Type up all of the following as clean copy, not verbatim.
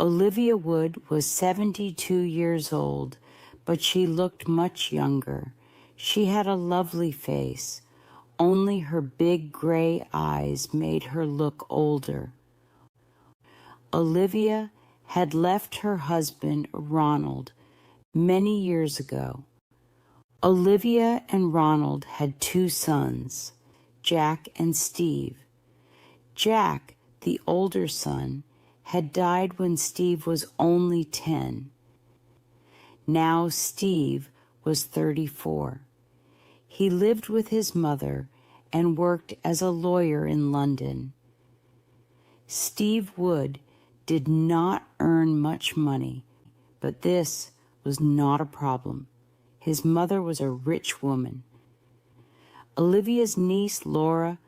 Olivia Wood was 72 years old, but she looked much younger. She had a lovely face. Only her big gray eyes made her look older. Olivia had left her husband, Ronald, many years ago. Olivia and Ronald had 2 sons, Jack and Steve. Jack, the older son, had died when Steve was only 10. Now Steve was 34. He lived with his mother and worked as a lawyer in London. Steve Wood did not earn much money, but this was not a problem. His mother was a rich woman. Olivia's niece, Laura,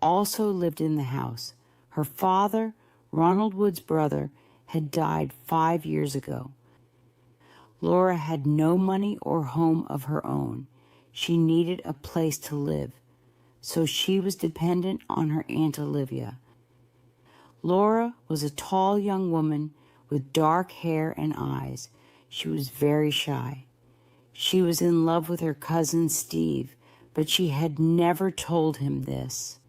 also lived in the house. Her father, Ronald Wood's brother, had died 5 years ago. Laura had no money or home of her own. She needed a place to live, so she was dependent on her Aunt Olivia. Laura was a tall young woman with dark hair and eyes. She was very shy. She was in love with her cousin Steve, but she had never told him this.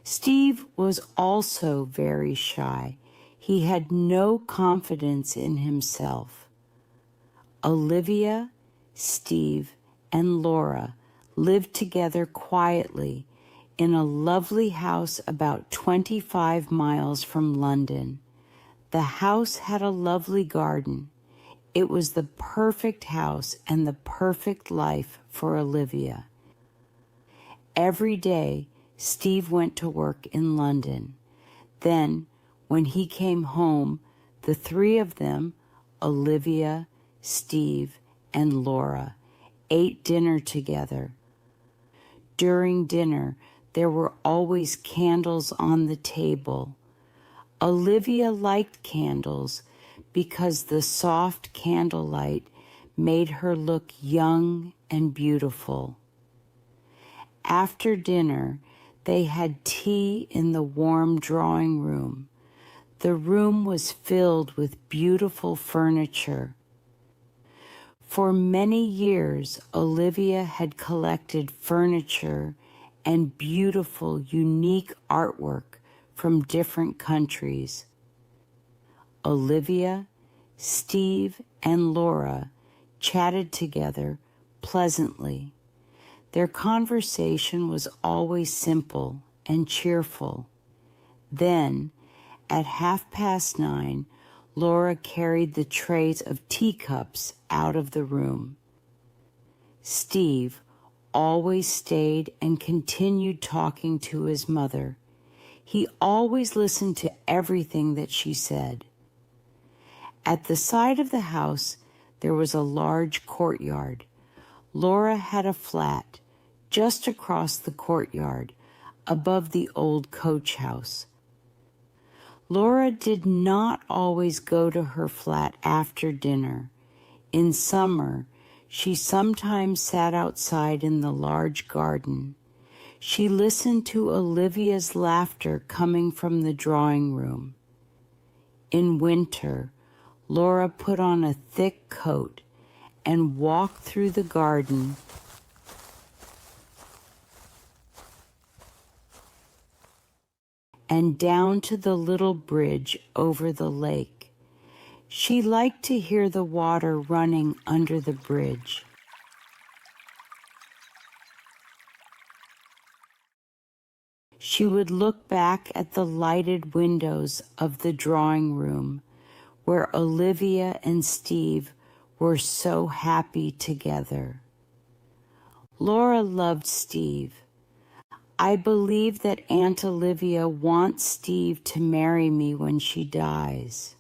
Steve was also very shy. He had no confidence in himself. Olivia, Steve, and Laura lived together quietly in a lovely house about 25 miles from London. The house had a lovely garden. It was the perfect house and the perfect life for Olivia. Every day, Steve went to work in London. Then, when he came home, the 3 of them, Olivia, Steve, and Laura, ate dinner together. During dinner, there were always candles on the table. Olivia liked candles because the soft candlelight made her look young and beautiful. After dinner, they had tea in the warm drawing room. The room was filled with beautiful furniture. For many years, Olivia had collected furniture and beautiful, unique artwork from different countries. Olivia, Steve, and Laura chatted together pleasantly. Their conversation was always simple and cheerful. Then, at 9:30, Laura carried the trays of teacups out of the room. Steve always stayed and continued talking to his mother. He always listened to everything that she said. At the side of the house, there was a large courtyard. Laura had a flat just across the courtyard, above the old coach house. Laura did not always go to her flat after dinner. In summer, she sometimes sat outside in the large garden. She listened to Olivia's laughter coming from the drawing room. In winter, Laura put on a thick coat and walked through the garden and down to the little bridge over the lake. She liked to hear the water running under the bridge. She would look back at the lighted windows of the drawing room where Olivia and Steve were so happy together. Laura loved Steve. I believe that Aunt Olivia wants Steve to marry me when she dies,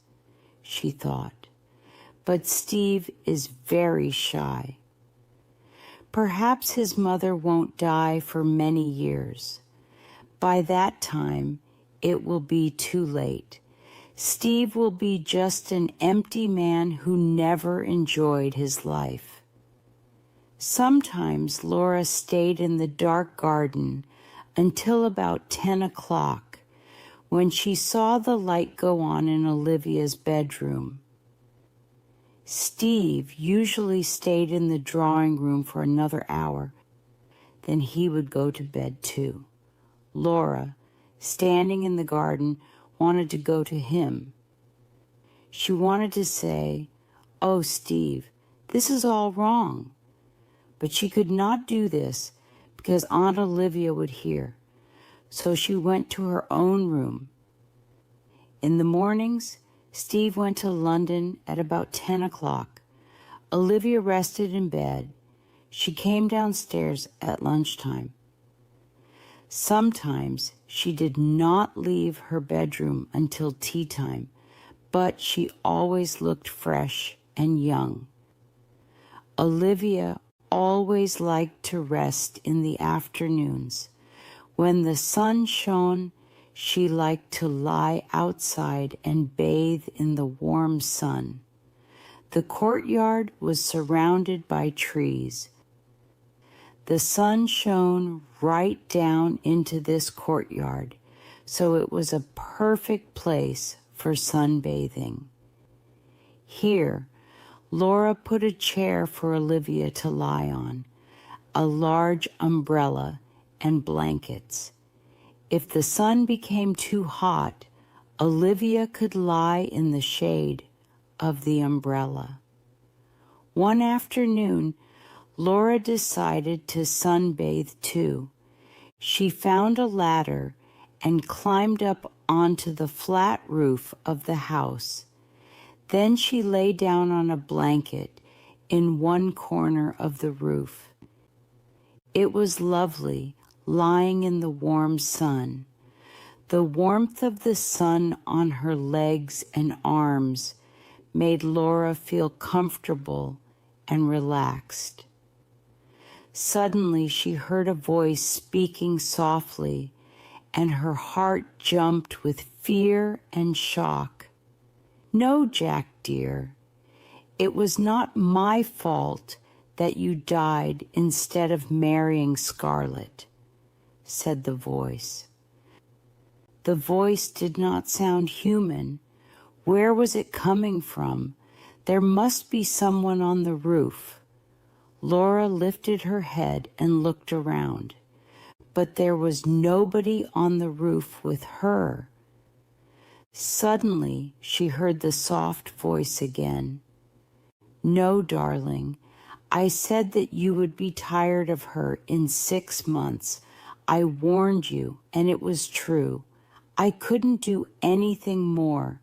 she thought. But Steve is very shy. Perhaps his mother won't die for many years. By that time, it will be too late. Steve will be just an empty man who never enjoyed his life. Sometimes Laura stayed in the dark garden until about 10 o'clock, when she saw the light go on in Olivia's bedroom. Steve usually stayed in the drawing room for another hour, then he would go to bed too. Laura, standing in the garden, wanted to go to him. She wanted to say, "Oh, Steve, this is all wrong." But she could not do this because Aunt Olivia would hear, so she went to her own room. In the mornings, Steve went to London at about 10 o'clock. Olivia rested in bed. She came downstairs at lunchtime. Sometimes she did not leave her bedroom until tea time, but she always looked fresh and young. Olivia always liked to rest in the afternoons. When the sun shone, she liked to lie outside and bathe in the warm sun. The courtyard was surrounded by trees. The sun shone right down into this courtyard, so it was a perfect place for sunbathing. Here, Laura put a chair for Olivia to lie on, a large umbrella, and blankets. If the sun became too hot, Olivia could lie in the shade of the umbrella. One afternoon, Laura decided to sunbathe too. She found a ladder and climbed up onto the flat roof of the house. Then she lay down on a blanket in one corner of the roof. It was lovely, lying in the warm sun. The warmth of the sun on her legs and arms made Laura feel comfortable and relaxed. Suddenly she heard a voice speaking softly, and her heart jumped with fear and shock. "No, Jack dear, it was not my fault that you died instead of marrying Scarlett," said the voice. The voice did not sound human. Where was it coming from? There must be someone on the roof. Laura lifted her head and looked around, but there was nobody on the roof with her. Suddenly, she heard the soft voice again. "No, darling, I said that you would be tired of her in 6 months. I warned you, and it was true. I couldn't do anything more,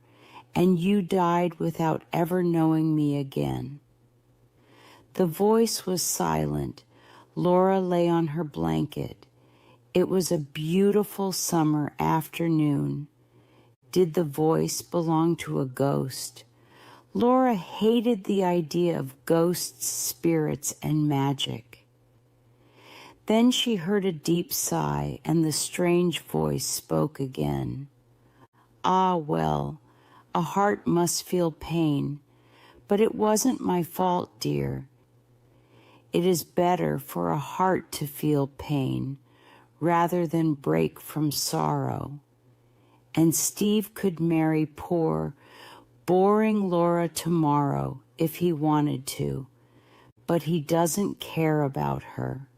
and you died without ever knowing me again." The voice was silent. Laura lay on her blanket. It was a beautiful summer afternoon. Did the voice belong to a ghost? Laura hated the idea of ghosts, spirits, and magic. Then she heard a deep sigh, and the strange voice spoke again. "Ah, well, a heart must feel pain, but it wasn't my fault, dear. It is better for a heart to feel pain rather than break from sorrow. And Steve could marry poor, boring Laura tomorrow if he wanted to, but he doesn't care about her."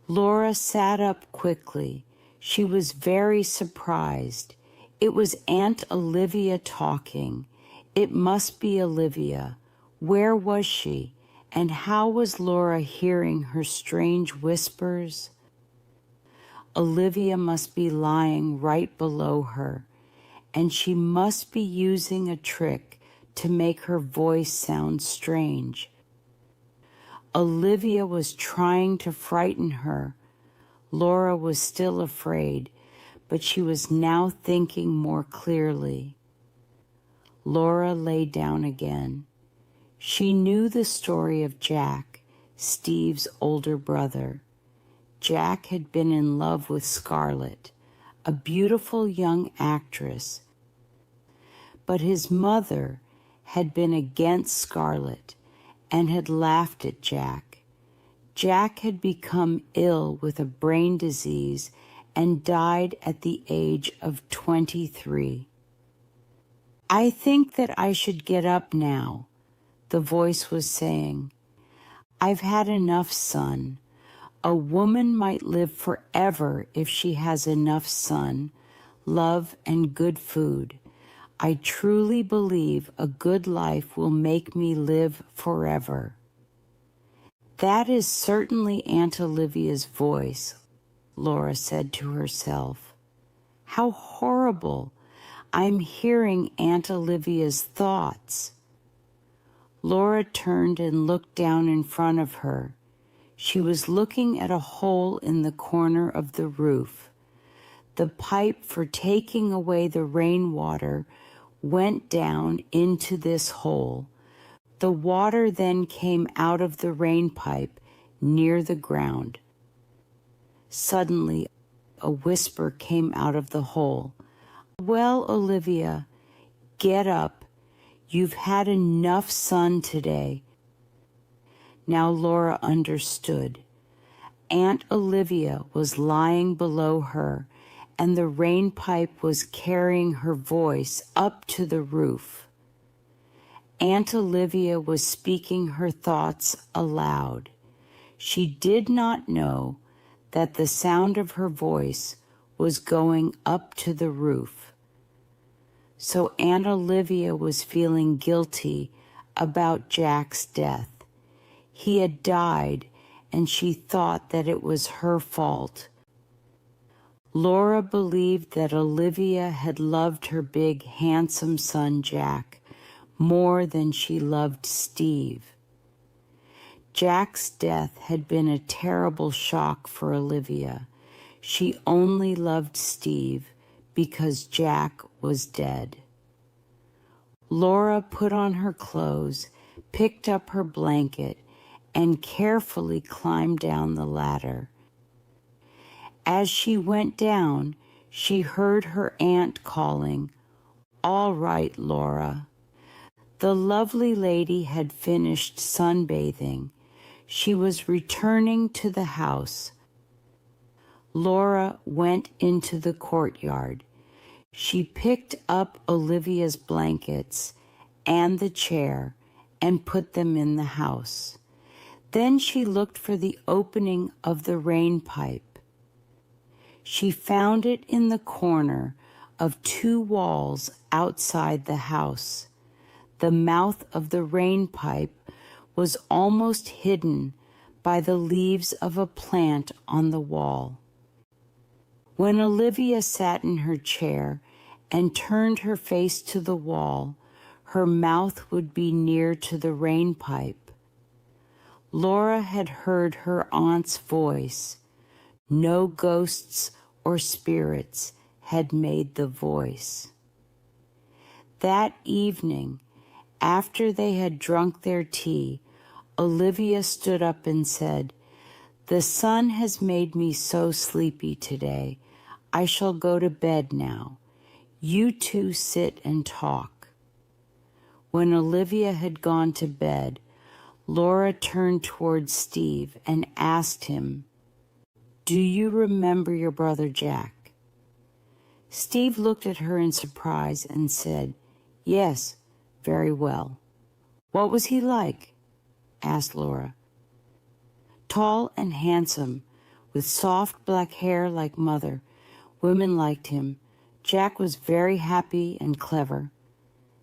Laura sat up quickly. She was very surprised. It was Aunt Olivia talking. It must be Olivia. Where was she? And how was Laura hearing her strange whispers? Olivia must be lying right below her, and she must be using a trick to make her voice sound strange. Olivia was trying to frighten her. Laura was still afraid, but she was now thinking more clearly. Laura lay down again. She knew the story of Jack, Steve's older brother. Jack had been in love with Scarlett, a beautiful young actress, but his mother had been against Scarlett and had laughed at Jack. Jack had become ill with a brain disease and died at the age of 23. "I think that I should get up now," the voice was saying. "I've had enough, son. A woman might live forever if she has enough sun, love, and good food. I truly believe a good life will make me live forever." "That is certainly Aunt Olivia's voice," Laura said to herself. "How horrible! I'm hearing Aunt Olivia's thoughts." Laura turned and looked down in front of her. She was looking at a hole in the corner of the roof. The pipe for taking away the rainwater went down into this hole. The water then came out of the rain pipe near the ground. Suddenly, a whisper came out of the hole. "Well, Olivia, get up. You've had enough sun today." Now Laura understood. Aunt Olivia was lying below her, and the rain pipe was carrying her voice up to the roof. Aunt Olivia was speaking her thoughts aloud. She did not know that the sound of her voice was going up to the roof. So Aunt Olivia was feeling guilty about Jack's death. He had died, and she thought that it was her fault. Laura believed that Olivia had loved her big, handsome son, Jack, more than she loved Steve. Jack's death had been a terrible shock for Olivia. She only loved Steve because Jack was dead. Laura put on her clothes, picked up her blanket, and carefully climbed down the ladder. As she went down, she heard her aunt calling, "All right, Laura." The lovely lady had finished sunbathing. She was returning to the house. Laura went into the courtyard. She picked up Olivia's blankets and the chair and put them in the house. Then she looked for the opening of the rain pipe. She found it in the corner of two walls outside the house. The mouth of the rain pipe was almost hidden by the leaves of a plant on the wall. When Olivia sat in her chair and turned her face to the wall, her mouth would be near to the rain pipe. Laura had heard her aunt's voice. No ghosts or spirits had made the voice. That evening, after they had drunk their tea, Olivia stood up and said, "The sun has made me so sleepy today. I shall go to bed now. You two sit and talk." When Olivia had gone to bed, Laura turned toward Steve and asked him, "Do you remember your brother Jack?" Steve looked at her in surprise and said, "Yes, very well." "What was he like?" asked Laura. "Tall and handsome, with soft black hair like mother. Women liked him. Jack was very happy and clever,"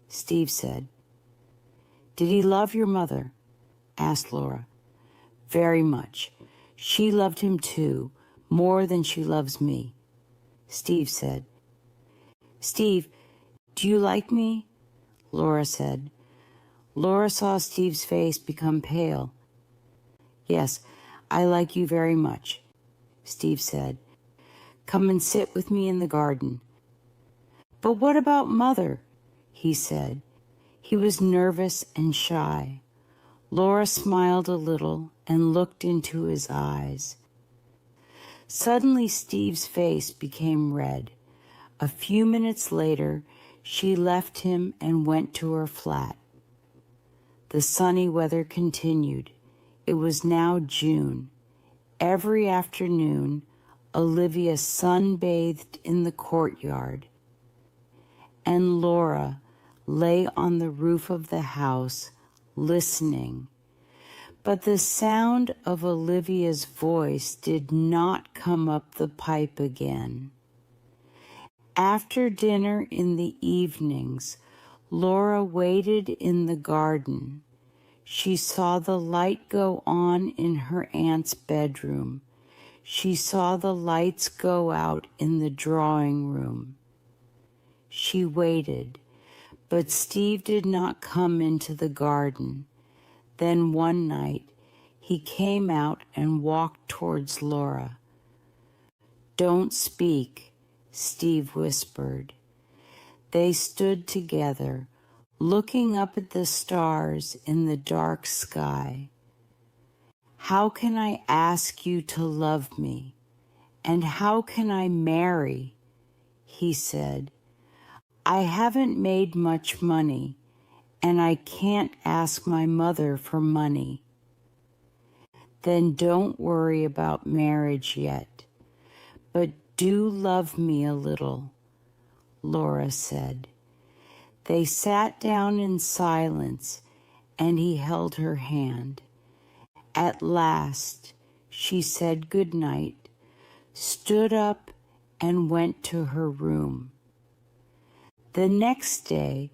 Steve said. "Did he love your mother?" asked Laura. "Very much. She loved him too, more than she loves me," Steve said. "Steve, do you like me?" Laura said. Laura saw Steve's face become pale. "Yes, I like you very much," Steve said. "Come and sit with me in the garden." "But what about Mother?" he said. He was nervous and shy. Laura smiled a little and looked into his eyes. Suddenly Steve's face became red. A few minutes later, she left him and went to her flat. The sunny weather continued. It was now June. Every afternoon, Olivia sunbathed in the courtyard, and Laura lay on the roof of the house listening. But the sound of Olivia's voice did not come up the pipe again. After dinner in the evenings, Laura waited in the garden. She saw the light go on in her aunt's bedroom. She saw the lights go out in the drawing room. She waited, but Steve did not come into the garden. Then one night, he came out and walked towards Laura. "Don't speak," Steve whispered. They stood together, looking up at the stars in the dark sky. "How can I ask you to love me? And how can I marry?" he said. "I haven't made much money, and I can't ask my mother for money." "Then don't worry about marriage yet, but do love me a little," Laura said. They sat down in silence, and he held her hand. At last, she said good night, stood up, and went to her room. The next day,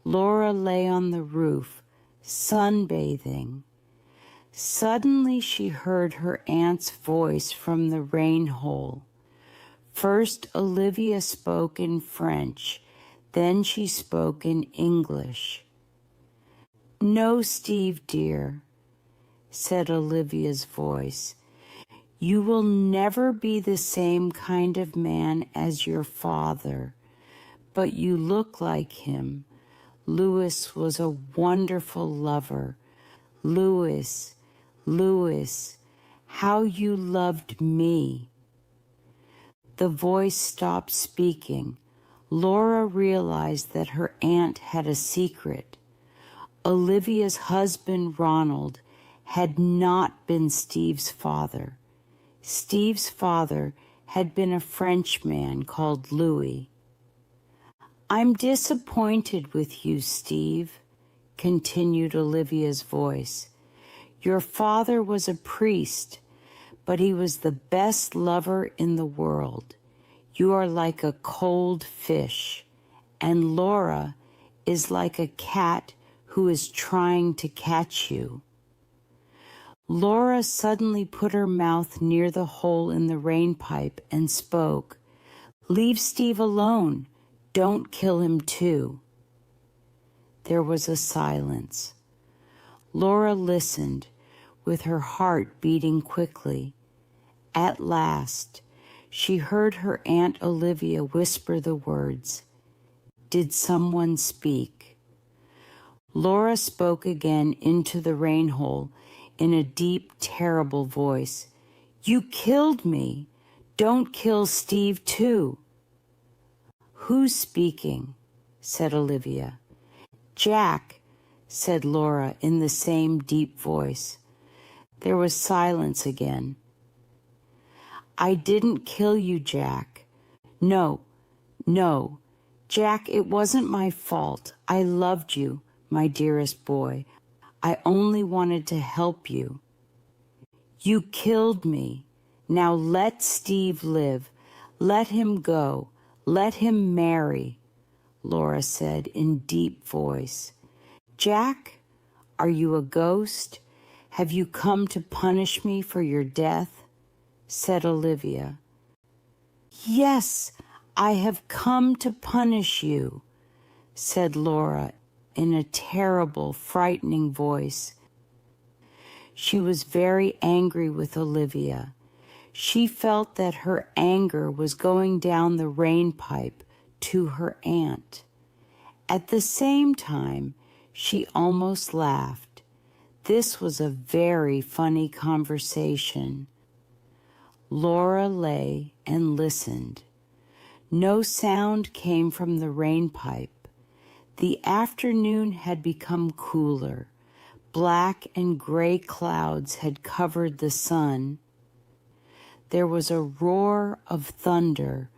Laura lay on the roof, sunbathing. Suddenly she heard her aunt's voice from the rain hole. First, Olivia spoke in French, then she spoke in English. "No, Steve, dear," said Olivia's voice. "You will never be the same kind of man as your father, but you look like him. Louis was a wonderful lover. Louis, Louis, how you loved me." The voice stopped speaking. Laura realized that her aunt had a secret. Olivia's husband, Ronald, had not been Steve's father. Steve's father had been a Frenchman called Louis. "I'm disappointed with you, Steve," continued Olivia's voice. "Your father was a priest, but he was the best lover in the world. You are like a cold fish, and Laura is like a cat who is trying to catch you." Laura suddenly put her mouth near the hole in the rain pipe and spoke. "Leave Steve alone. Don't kill him too." There was a silence. Laura listened, with her heart beating quickly. At last, she heard her Aunt Olivia whisper the words, "Did someone speak?" Laura spoke again into the rain hole in a deep, terrible voice. "You killed me. Don't kill Steve too." "Who's speaking?" said Olivia. "Jack," said Laura in the same deep voice. There was silence again. "I didn't kill you, Jack. No, no. Jack, it wasn't my fault. I loved you, my dearest boy. I only wanted to help you." "You killed me. Now let Steve live. Let him go. Let him marry," Laura said in deep voice. "Jack, are you a ghost? Have you come to punish me for your death?" said Olivia. "Yes, I have come to punish you," said Laura in a terrible, frightening voice. She was very angry with Olivia. She felt that her anger was going down the rain pipe to her aunt. At the same time, she almost laughed. This was a very funny conversation. Laura lay and listened. No sound came from the rain pipe. The afternoon had become cooler. Black and gray clouds had covered the sun. there was a roar of thunder.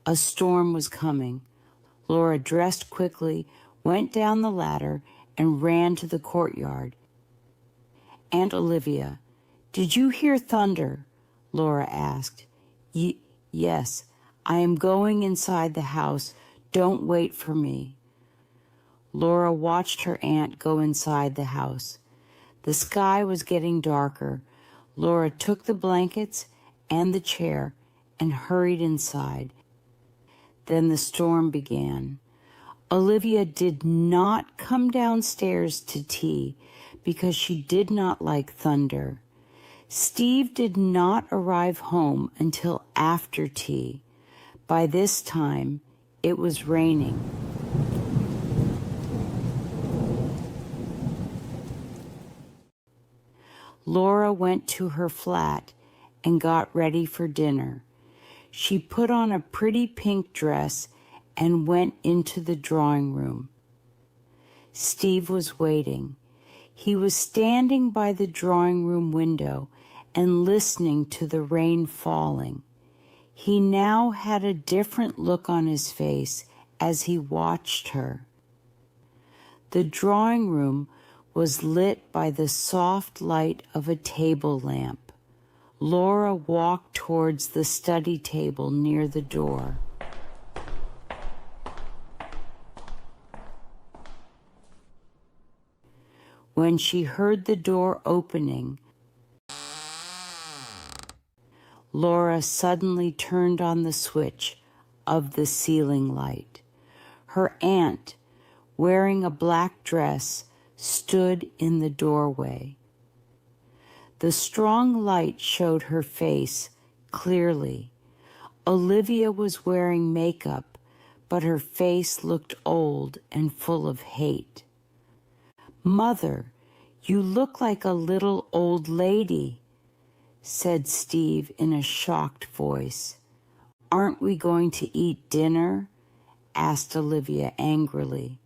A storm was coming. Laura dressed quickly, went down the ladder, and ran to the courtyard. "Aunt Olivia, did you hear thunder?" Laura asked. Yes, I am going inside the house. Don't wait for me." Laura watched her aunt go inside the house. The sky was getting darker. Laura took the blankets and the chair and hurried inside. Then the storm began. Olivia did not come downstairs to tea because she did not like thunder. Steve did not arrive home until after tea. By this time, it was raining. Laura went to her flat and got ready for dinner. She put on a pretty pink dress and went into the drawing room. Steve was waiting. He was standing by the drawing room window and listening to the rain falling. He now had a different look on his face as he watched her. The drawing room was lit by the soft light of a table lamp. Laura walked towards the study table near the door. When she heard the door opening, Laura suddenly turned on the switch of the ceiling light. Her aunt, wearing a black dress, stood in the doorway. The strong light showed her face clearly. Olivia was wearing makeup, but her face looked old and full of hate. "Mother, you look like a little old lady," said Steve in a shocked voice. "Aren't we going to eat dinner?" asked Olivia angrily.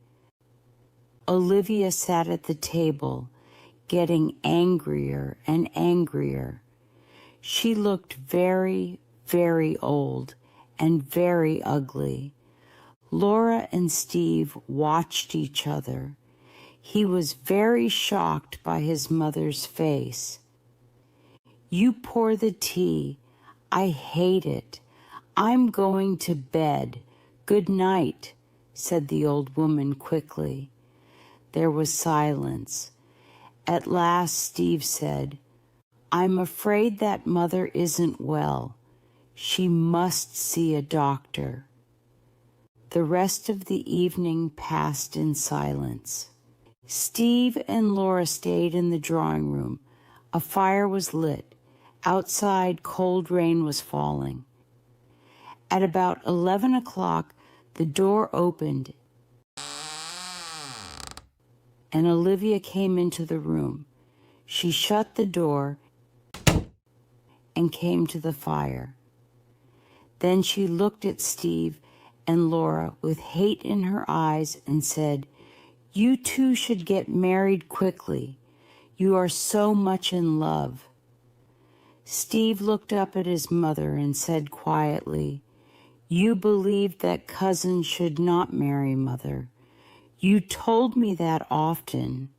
Olivia sat at the table, getting angrier and angrier. She looked very, very old and very ugly. Laura and Steve watched each other. He was very shocked by his mother's face. "You pour the tea. I hate it. I'm going to bed. Good night," said the old woman quickly. There was silence. At last Steve said, "I'm afraid that mother isn't well. She must see a doctor." The rest of the evening passed in silence. Steve and Laura stayed in the drawing room. A fire was lit. Outside, cold rain was falling. At about 11 o'clock, the door opened and Olivia came into the room. She shut the door and came to the fire. Then she looked at Steve and Laura with hate in her eyes and said, "You two should get married quickly. You are so much in love." Steve looked up at his mother and said quietly, "You believe that cousins should not marry, Mother. You told me that often."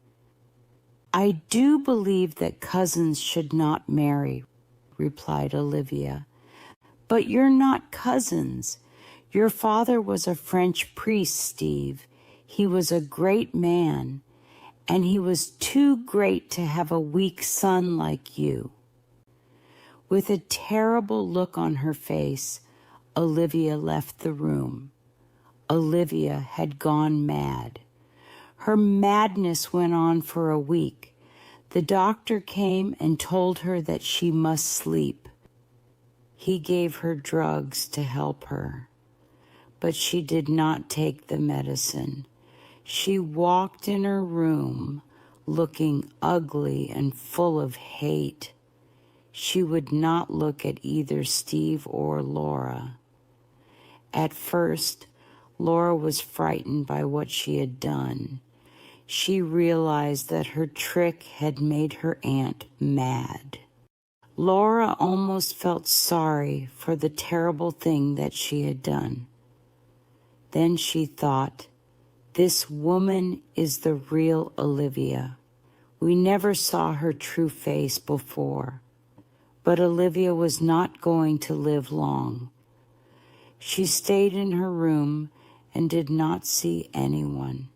"I do believe that cousins should not marry," replied Olivia. "But you're not cousins. Your father was a French priest, Steve. He was a great man, and he was too great to have a weak son like you." With a terrible look on her face, Olivia left the room. Olivia had gone mad. Her madness went on for a week. The doctor came and told her that she must sleep. He gave her drugs to help her, but she did not take the medicine. She walked in her room looking ugly and full of hate. She would not look at either Steve or Laura. At first, Laura was frightened by what she had done. She realized that her trick had made her aunt mad. Laura almost felt sorry for the terrible thing that she had done. Then she thought, this woman is the real Olivia. We never saw her true face before, but Olivia was not going to live long. She stayed in her room and did not see anyone.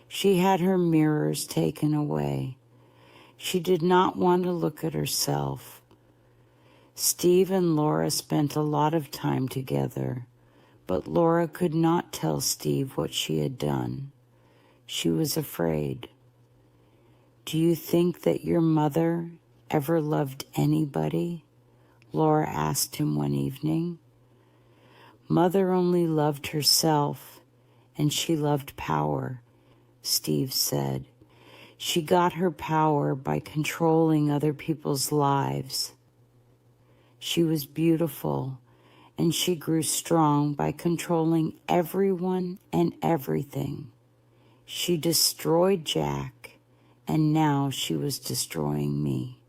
She had her mirrors taken away. She did not want to look at herself. Steve and Laura spent a lot of time together, but Laura could not tell Steve what she had done. She was afraid. Do you think that your mother ever loved anybody? Laura asked him one evening. Mother only loved herself, and she loved power, Steve said. She got her power by controlling other people's lives. She was beautiful, and she grew strong by controlling everyone and everything. She destroyed Jack, and now she was destroying me.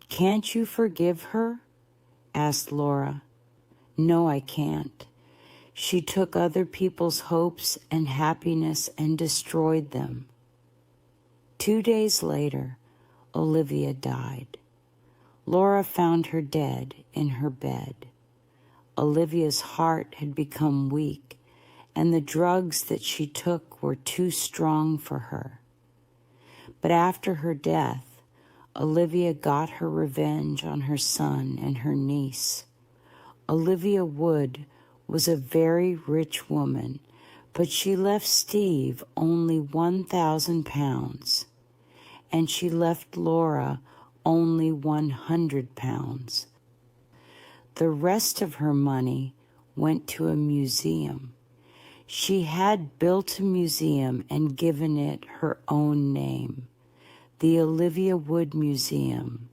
Can't you forgive her? Asked Laura. No, I can't. She took other people's hopes and happiness and destroyed them. 2 days later, Olivia died. Laura found her dead in her bed. Olivia's heart had become weak, and the drugs that she took were too strong for her. But after her death, Olivia got her revenge on her son and her niece. Olivia Wood was a very rich woman, but she left Steve only 1,000 pounds, and she left Laura only 100 pounds. The rest of her money went to a museum. She had built a museum and given it her own name, the Olivia Wood Museum.